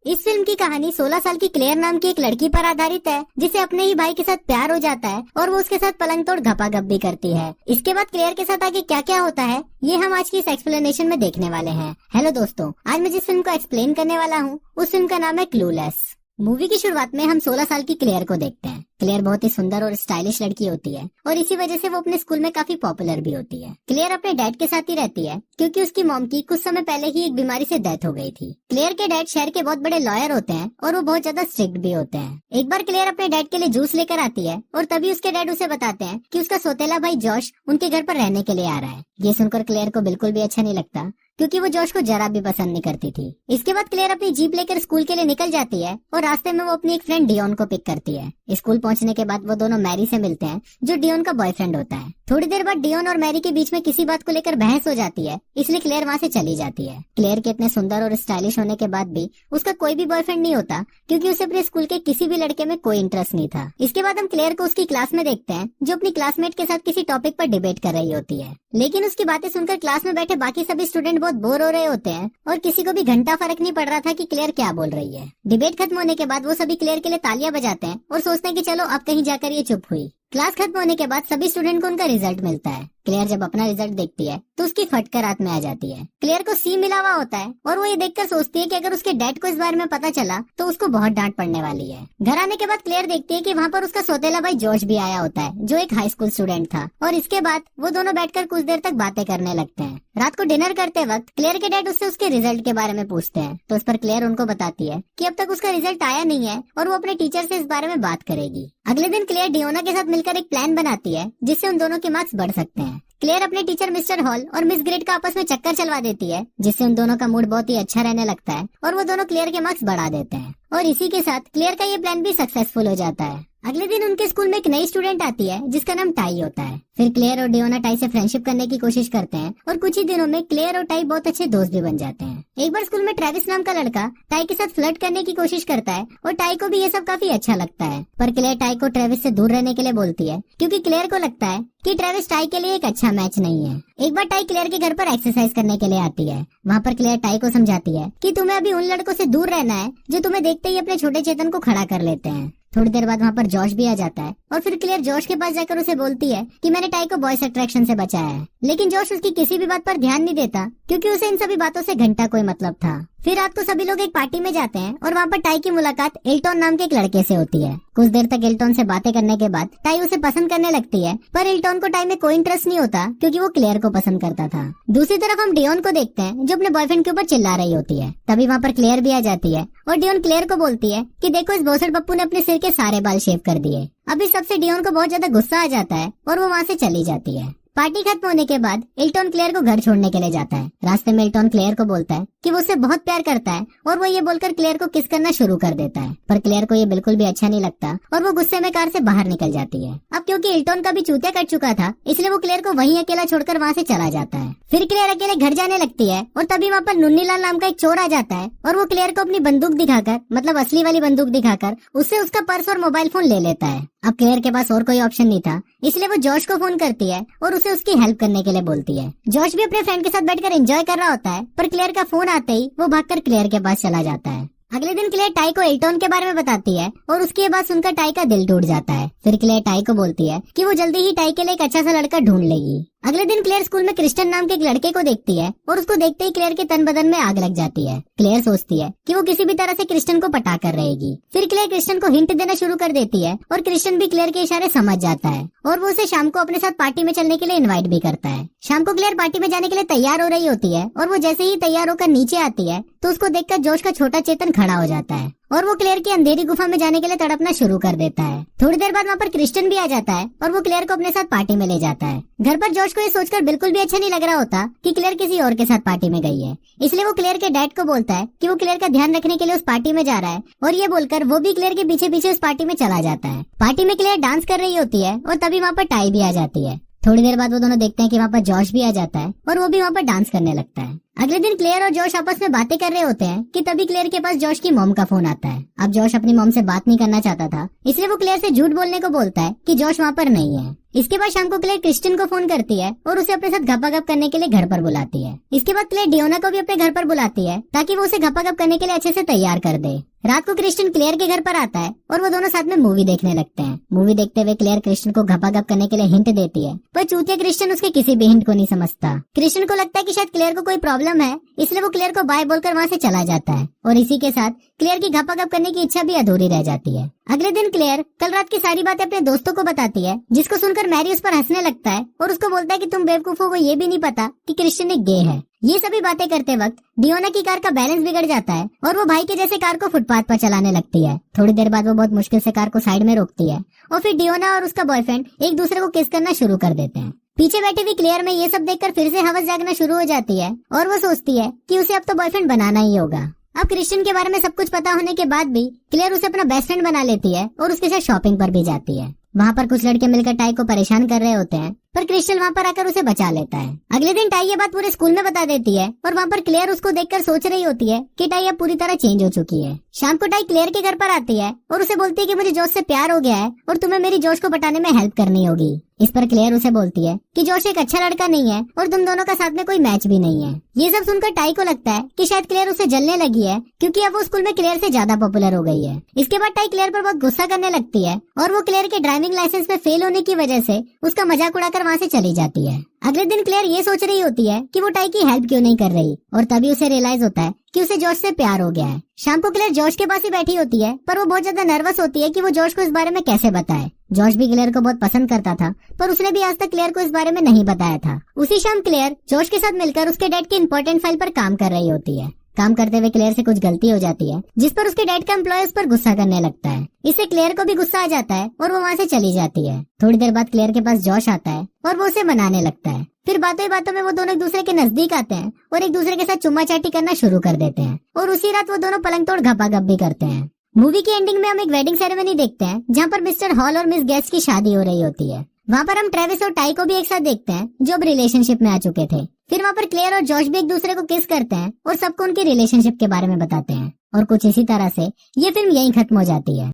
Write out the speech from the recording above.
इस फिल्म की कहानी 16 साल की क्लेयर नाम की एक लड़की पर आधारित है, जिसे अपने ही भाई के साथ प्यार हो जाता है और वो उसके साथ पलंग तोड़ घपाघप भी करती है। इसके बाद क्लेयर के साथ आगे क्या क्या होता है ये हम आज की इस एक्सप्लेनेशन में देखने वाले हैं। हेलो दोस्तों, आज मैं जिस फिल्म को एक्सप्लेन करने वाला हूँ उस फिल्म का नाम है क्लूलेस। मूवी की शुरुआत में हम 16 साल की क्लेयर को देखते हैं। क्लेयर बहुत ही सुंदर और स्टाइलिश लड़की होती है और इसी वजह से वो अपने स्कूल में काफी पॉपुलर भी होती है। क्लेयर अपने डैड के साथ ही रहती है क्योंकि उसकी मॉम की कुछ समय पहले ही एक बीमारी से डेथ हो गई थी। क्लेयर के डैड शहर के बहुत बड़े लॉयर होते हैं और वो बहुत ज्यादा स्ट्रिक्ट भी होते हैं। एक बार क्लेयर अपने डैड के लिए जूस लेकर आती है और तभी उसके डैड उसे बताते हैं कि उसका सौतेला भाई जॉश उनके घर पर रहने के लिए आ रहा है। ये सुनकर क्लेयर को बिल्कुल भी अच्छा नहीं लगता क्योंकि वो जॉश को जरा भी पसंद नहीं करती थी। इसके बाद क्लेयर अपनी जीप लेकर स्कूल के लिए निकल जाती है और रास्ते में वो अपनी एक फ्रेंड डियोन को पिक करती है। स्कूल पहुंचने के बाद वो दोनों मैरी से मिलते हैं जो डियोन का बॉयफ्रेंड होता है। थोड़ी देर बाद डियोन और मैरी के बीच में किसी बात को लेकर बहस हो जाती है, इसलिए क्लेयर वहाँ से चली जाती है। क्लेयर के इतने सुंदर और स्टाइलिश होने के बाद भी उसका कोई भी बॉयफ्रेंड नहीं होता क्योंकि उसे अपने स्कूल के किसी भी लड़के में कोई इंटरेस्ट नहीं था। इसके बाद हम क्लेयर को उसकी क्लास में देखते हैं जो अपनी क्लासमेट के साथ किसी टॉपिक पर डिबेट कर रही होती है, लेकिन उसकी बातें सुनकर क्लास में बैठे बाकी सभी स्टूडेंट बहुत बोर हो रहे होते हैं और किसी को भी घंटा फर्क नहीं पड़ रहा था कि क्लेयर क्या बोल रही है। डिबेट खत्म होने के बाद वो सभी क्लेयर के लिए तालियां बजाते हैं और सोचते हैं कि चलो अब कहीं जाकर ये चुप हुई। क्लास खत्म होने के बाद सभी स्टूडेंट को उनका रिजल्ट मिलता है। क्लेयर जब अपना रिजल्ट देखती है तो उसकी फटकर रात में आ जाती है। क्लेयर को सी मिला हुआ होता है और वो ये देखकर सोचती है कि अगर उसके डैड को इस बारे में पता चला तो उसको बहुत डांट पड़ने वाली है। घर आने के बाद क्लेयर देखती है कि वहाँ पर उसका सौतेला भाई जॉश भी आया होता है जो एक हाई स्कूल स्टूडेंट था और इसके बाद वो दोनों बैठकर कुछ देर तक बातें करने लगते हैं। रात को डिनर करते वक्त क्लेयर के डैड उससे उसके रिजल्ट के बारे में पूछते हैं तो उस पर क्लेयर उनको बताती है कि अब तक उसका रिजल्ट आया नहीं है और वो अपने टीचर से इस बारे में बात करेगी। अगले दिन क्लेयर डियोना के साथ मिलकर एक प्लान बनाती है जिससे उन दोनों के मार्क्स बढ़ सकते हैं। क्लेयर अपने टीचर मिस्टर हॉल और मिस ग्रेड का आपस में चक्कर चलवा देती है जिससे उन दोनों का मूड बहुत ही अच्छा रहने लगता है और वो दोनों क्लेयर के मार्क्स बढ़ा देते हैं और इसी के साथ क्लेयर का ये प्लान भी सक्सेसफुल हो जाता है। अगले दिन उनके स्कूल में एक नई स्टूडेंट आती है जिसका नाम टाई होता है। फिर क्लेयर और डियोना टाई से फ्रेंडशिप करने की कोशिश करते हैं और कुछ ही दिनों में क्लेयर और टाई बहुत अच्छे दोस्त भी बन जाते हैं। एक बार स्कूल में ट्रेविस नाम का लड़का टाई के साथ फ्लर्ट करने की कोशिश करता है और टाई को भी ये सब काफी अच्छा लगता है, पर क्लेयर टाई को ट्रेविस से दूर रहने के लिए बोलती है क्योंकि क्लेयर को लगता है कि ट्रेविस टाई के लिए एक अच्छा मैच नहीं है। एक बार टाई क्लेयर के घर पर एक्सरसाइज करने के लिए आती है। वहाँ पर क्लेयर टाई को समझाती है कि तुम्हें अभी उन लड़कों से दूर रहना है जो तुम्हें देखते ही अपने छोटे चेतन को खड़ा कर लेते हैं। थोड़ी देर बाद वहाँ पर जॉश भी आ जाता है और फिर क्लेयर जॉश के पास जाकर उसे बोलती है कि मैंने टाई को बॉयज अट्रैक्शन से बचाया है, लेकिन जॉश उसकी किसी भी बात पर ध्यान नहीं देता क्योंकि उसे इन सभी बातों से घंटा कोई मतलब था। फिर रात को सभी लोग एक पार्टी में जाते हैं और वहाँ पर टाई की मुलाकात एल्टॉन नाम के एक लड़के से होती है। कुछ देर तक एल्टॉन से बातें करने के बाद टाई उसे पसंद करने लगती है, पर एल्टॉन को टाई में कोई इंटरेस्ट नहीं होता क्योंकि वो क्लेयर को पसंद करता था। दूसरी तरफ हम डियोन को देखते हैं जो अपने बॉयफ्रेंड के ऊपर चिल्ला रही होती है। तभी वहाँ पर क्लेयर भी आ जाती है और डियोन क्लेयर को बोलती है कि देखो इस भोसड़ पप्पू ने अपने सिर के सारे बाल शेव कर दिए। अब इस सबसे डियोन को बहुत ज्यादा गुस्सा आ जाता है और वो वहाँ से चली जाती है। पार्टी खत्म होने के बाद एल्टॉन क्लेयर को घर छोड़ने के लिए जाता है। रास्ते में एल्टॉन क्लेयर को बोलता है कि वो उससे बहुत प्यार करता है और वो ये बोलकर क्लेयर को किस करना शुरू कर देता है, पर क्लेयर को ये बिल्कुल भी अच्छा नहीं लगता और वो गुस्से में कार से बाहर निकल जाती है। अब क्योंकि एल्टॉन का भी चूतिया कट चुका था इसलिए वो क्लेयर को वहीं अकेला छोड़कर वहाँ से चला जाता है। फिर क्लेयर अकेले घर जाने लगती है और तभी वहाँ पर नुन्नीलाल नाम का एक चोर आ जाता है और वो क्लेयर को अपनी बंदूक दिखाकर, मतलब असली वाली बंदूक दिखाकर, उससे उसका पर्स और मोबाइल फोन ले लेता है। अब क्लेयर के पास और कोई ऑप्शन नहीं था इसलिए वो जॉश को फोन करती है और उसे उसकी हेल्प करने के लिए बोलती है। जॉश भी अपने फ्रेंड के साथ बैठकर एंजॉय कर रहा होता है, पर क्लेयर का फोन आते ही वो भागकर क्लेयर के पास चला जाता है। अगले दिन क्लेयर टाई को एल्टॉन के बारे में बताती है और उसके बाद सुनकर टाई का दिल टूट जाता है। फिर क्लेयर टाई को बोलती है कि वो जल्दी ही टाई के लिए एक अच्छा सा लड़का ढूंढ लेगी। अगले दिन क्लेयर स्कूल में क्रिस्टन नाम के एक लड़के को देखती है और उसको देखते ही क्लेयर के तन बदन में आग लग जाती है। क्लेयर सोचती है कि वो किसी भी तरह से क्रिस्टन को पटा कर रहेगी। फिर क्लेयर क्रिस्टन को हिंट देना शुरू कर देती है और क्रिस्टन भी क्लेयर के इशारे समझ जाता है और वो उसे शाम को अपने साथ पार्टी में चलने के लिए इन्वाइट भी करता है। शाम को क्लेयर पार्टी में जाने के लिए तैयार हो रही होती है और वो जैसे ही तैयार होकर नीचे आती है तो उसको देखकर जोश का छोटा चेतन खड़ा हो जाता है और वो क्लेयर की अंधेरी गुफा में जाने के लिए तड़पना शुरू कर देता है। थोड़ी देर बाद वहाँ पर क्रिस्टन भी आ जाता है और वो क्लेयर को अपने साथ पार्टी में ले जाता है। घर पर जोश को ये सोचकर बिल्कुल भी अच्छा नहीं लग रहा होता कि क्लेयर किसी और के साथ पार्टी में गई है, इसलिए वो क्लेयर के डैड को बोलता है कि वो क्लेयर का ध्यान रखने के लिए उस पार्टी में जा रहा है और ये बोलकर वो भी क्लेयर के पीछे पीछे उस पार्टी में चला जाता है। पार्टी में क्लेयर डांस कर रही होती है और तभी वहाँ पर टाई भी आ जाती है। थोड़ी देर बाद वो दोनों देखते हैं कि वहाँ पर जॉश भी आ जाता है और वो भी वहाँ पर डांस करने लगता है। अगले दिन क्लेयर और जॉश आपस में बातें कर रहे होते हैं कि तभी क्लेयर के पास जॉश की मॉम का फोन आता है। अब जॉश अपनी मॉम से बात नहीं करना चाहता था इसलिए वो क्लेयर से झूठ बोलने को बोलता है कि जॉश वहाँ पर नहीं है। इसके बाद शाम को क्लेयर क्रिस्टियन को फोन करती है और उसे अपने साथ घपाघप करने के लिए घर पर बुलाती है। इसके बाद क्लेयर डियोना को भी अपने घर पर बुलाती है ताकि वो उसे घपाघप करने के लिए अच्छे से तैयार कर दे। रात को क्रिस्टियन क्लेयर के घर पर आता है और वो दोनों साथ में मूवी देखने लगते हैं। मूवी देखते हुए क्लेयर क्रिस्टियन को घपाघप करने के लिए हिंट देती है, पर चूतिया क्रिस्टियन उसके किसी भी हिंट को नहीं समझता। क्रिस्टियन को लगता है कि शायद क्लेयर को कोई प्रॉब्लम है, इसलिए वो क्लेयर को बाय बोलकर वहाँ से चला जाता है और इसी के साथ क्लेयर की घपाघप करने की इच्छा भी अधूरी रह जाती है। अगले दिन क्लेयर कल रात की सारी बातें अपने दोस्तों को बताती है, जिसको सुनकर मैरी उस पर हंसने लगता है और उसको बोलता है कि तुम बेवकूफों को ये भी नहीं पता कि क्रिस्टियन एक गे है। ये सभी बातें करते वक्त डियोना की कार का बैलेंस बिगड़ जाता है और वो भाई के जैसे कार को फुटपाथ पर चलाने लगती है। थोड़ी देर बाद वो बहुत मुश्किल से कार को साइड में रोकती है और फिर डियोना और उसका बॉयफ्रेंड एक दूसरे को किस करना शुरू कर देते हैं। पीछे बैठी हुई क्लेयर में ये सब देखकर फिर से हवस जागना शुरू हो जाती है और वो सोचती है कि उसे अब तो बॉयफ्रेंड बनाना ही होगा। अब क्रिस्टियन के बारे में सब कुछ पता होने के बाद भी क्लेयर उसे अपना बेस्ट फ्रेंड बना लेती है और उसके साथ शॉपिंग पर भी जाती है। वहाँ पर कुछ लड़के मिलकर टाई को परेशान कर रहे होते हैं, पर क्रिस्टियन वहाँ पर आकर उसे बचा लेता है। अगले दिन टाई ये बात पूरे स्कूल में बता देती है और वहाँ पर क्लेयर उसको देखकर सोच रही होती है कि टाई अब पूरी तरह चेंज हो चुकी है। शाम को टाई क्लेयर के घर पर आती है और उसे बोलती है कि मुझे जोश से प्यार हो गया है और तुम्हें मेरी जोश को पटाने में हेल्प करनी होगी। इस पर क्लेयर उसे बोलती है कि जोश एक अच्छा लड़का नहीं है और तुम दोनों का साथ में कोई मैच भी नहीं है। ये सब सुनकर टाई को लगता है कि शायद क्लेयर उसे जलने लगी है, क्योंकि अब वो स्कूल में क्लेयर से ज्यादा पॉपुलर हो गई है। इसके बाद टाई क्लेयर पर बहुत गुस्सा करने लगती है और वो क्लेयर के ड्राइविंग लाइसेंस में फेल होने की वजह से उसका मजाक उड़ाकर वहाँ से चली जाती है। अगले दिन क्लेयर ये सोच रही होती है कि वो टाई की हेल्प क्यों नहीं कर रही और तभी उसे रियलाइज होता है कि उसे जॉश से प्यार हो गया है। शाम को क्लेयर जॉश के पास ही बैठी होती है, पर वो बहुत ज्यादा नर्वस होती है कि वो जॉश को इस बारे में कैसे बताए। जॉश भी क्लेयर को बहुत पसंद करता था, पर उसने भी आज तक क्लेयर को इस बारे में नहीं बताया था। उसी शाम क्लेयर जॉश के साथ मिलकर उसके डैड की इंपॉर्टेंट फाइल पर काम कर रही होती है। काम करते हुए क्लेयर से कुछ गलती हो जाती है, जिस पर उसके डैड का एम्प्लॉय उस पर गुस्सा करने लगता है। इससे क्लेयर को भी गुस्सा आ जाता है और वो वहाँ से चली जाती है। थोड़ी देर बाद क्लेयर के पास जॉश आता है और वो उसे मनाने लगता है। फिर बातों ही बातों में वो दोनों एक दूसरे के नजदीक आते हैं और एक दूसरे के साथ चुम्मा चाटी करना शुरू कर देते हैं और उसी रात वो दोनों पलंग तोड़ घपाघप भी करते हैं। मूवी की एंडिंग में हम एक वेडिंग सेरेमनी देखते हैं, जहाँ पर मिस्टर हॉल और मिस गेस्ट की शादी हो रही होती है। वहाँ पर हम ट्रेविस और टाई को भी एक साथ देखते हैं, जो अब रिलेशनशिप में आ चुके थे। फिर वहाँ पर क्लेयर और जॉश भी एक दूसरे को किस करते हैं और सबको उनकी रिलेशनशिप के बारे में बताते हैं और कुछ इसी तरह से ये फिल्म यहीं खत्म हो जाती है।